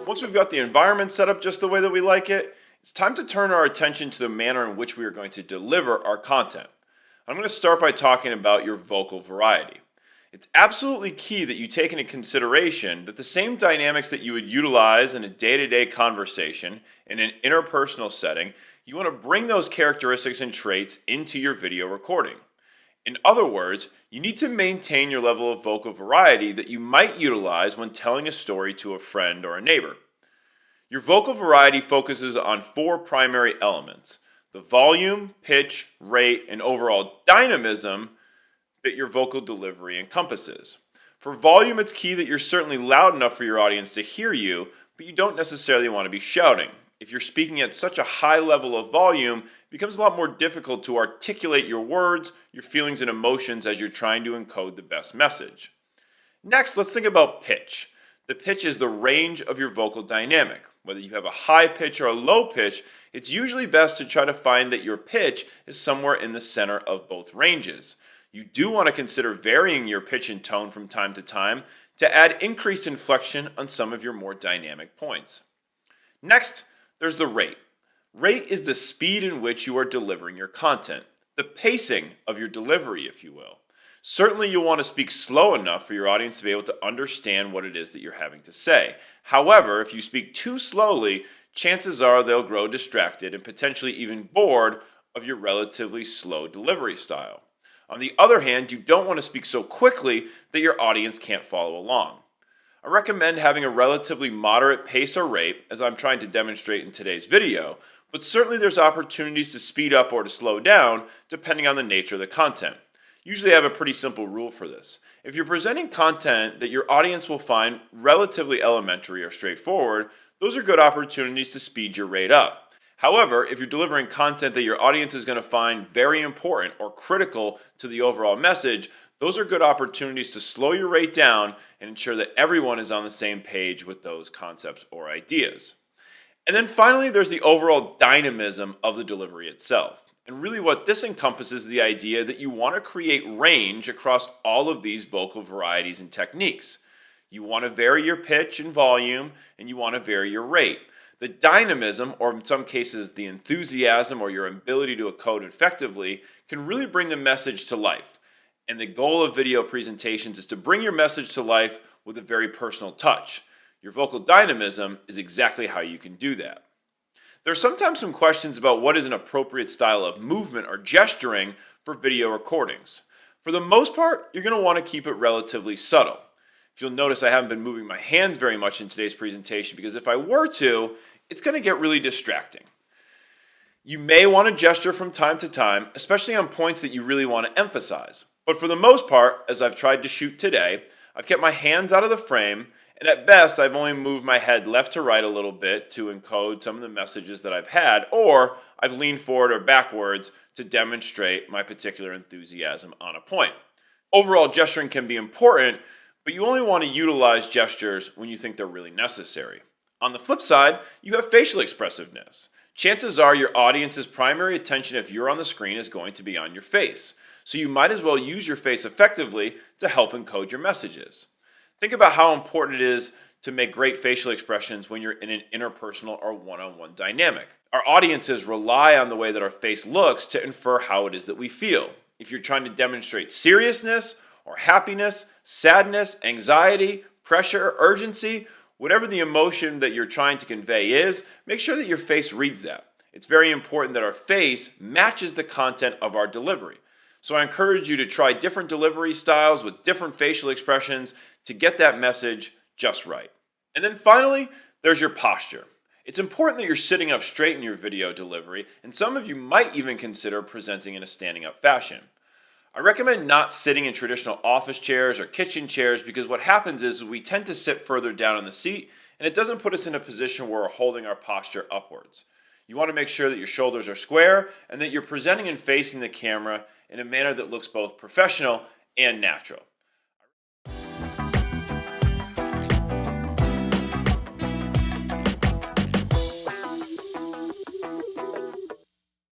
Once we've got the environment set up just the way that we like it, it's time to turn our attention to the manner in which we are going to deliver our content. I'm going to start by talking about your vocal variety. It's absolutely key that you take into consideration that the same dynamics that you would utilize in a day-to-day conversation, in an interpersonal setting, you want to bring those characteristics and traits into your video recording. In other words, you need to maintain your level of vocal variety that you might utilize when telling a story to a friend or a neighbor. Your vocal variety focuses on four primary elements: the volume, pitch, rate, and overall dynamism that your vocal delivery encompasses. For volume, it's key that you're certainly loud enough for your audience to hear you, but you don't necessarily want to be shouting. If you're speaking at such a high level of volume, it becomes a lot more difficult to articulate your words, your feelings, and emotions as you're trying to encode the best message. Next, let's think about pitch. The pitch is the range of your vocal dynamic. Whether you have a high pitch or a low pitch, it's usually best to try to find that your pitch is somewhere in the center of both ranges. You do want to consider varying your pitch and tone from time to time to add increased inflection on some of your more dynamic points. Next, there's the rate. Rate is the speed in which you are delivering your content, the pacing of your delivery, if you will. Certainly you'll want to speak slow enough for your audience to be able to understand what it is that you're having to say. However, if you speak too slowly, chances are they'll grow distracted and potentially even bored of your relatively slow delivery style. On the other hand, you don't want to speak so quickly that your audience can't follow along. I recommend having a relatively moderate pace or rate, as I'm trying to demonstrate in today's video, but certainly there's opportunities to speed up or to slow down depending on the nature of the content. Usually I have a pretty simple rule for this. If you're presenting content that your audience will find relatively elementary or straightforward, those are good opportunities to speed your rate up. However, if you're delivering content that your audience is going to find very important or critical to the overall message, those are good opportunities to slow your rate down and ensure that everyone is on the same page with those concepts or ideas. And then finally, there's the overall dynamism of the delivery itself. And really what this encompasses is the idea that you want to create range across all of these vocal varieties and techniques. You want to vary your pitch and volume, and you want to vary your rate. The dynamism, or in some cases the enthusiasm or your ability to encode effectively, can really bring the message to life. And the goal of video presentations is to bring your message to life with a very personal touch. Your vocal dynamism is exactly how you can do that. There's sometimes some questions about what is an appropriate style of movement or gesturing for video recordings. For the most part, you're going to want to keep it relatively subtle. If you'll notice, I haven't been moving my hands very much in today's presentation because if I were to, it's going to get really distracting. You may want to gesture from time to time, especially on points that you really want to emphasize. But for the most part, as I've tried to shoot today, I've kept my hands out of the frame, and at best, I've only moved my head left to right a little bit to encode some of the messages that I've had, or I've leaned forward or backwards to demonstrate my particular enthusiasm on a point. Overall, gesturing can be important, but you only want to utilize gestures when you think they're really necessary. On the flip side, you have facial expressiveness. Chances are your audience's primary attention if you're on the screen is going to be on your face. So you might as well use your face effectively to help encode your messages. Think about how important it is to make great facial expressions when you're in an interpersonal or one-on-one dynamic. Our audiences rely on the way that our face looks to infer how it is that we feel. If you're trying to demonstrate seriousness or happiness, sadness, anxiety, pressure, urgency, whatever the emotion that you're trying to convey is, make sure that your face reads that. It's very important that our face matches the content of our delivery. So I encourage you to try different delivery styles with different facial expressions to get that message just right. And then finally, there's your posture. It's important that you're sitting up straight in your video delivery, and some of you might even consider presenting in a standing up fashion. I recommend not sitting in traditional office chairs or kitchen chairs because what happens is we tend to sit further down in the seat, and it doesn't put us in a position where we're holding our posture upwards. You want to make sure that your shoulders are square and that you're presenting and facing the camera in a manner that looks both professional and natural.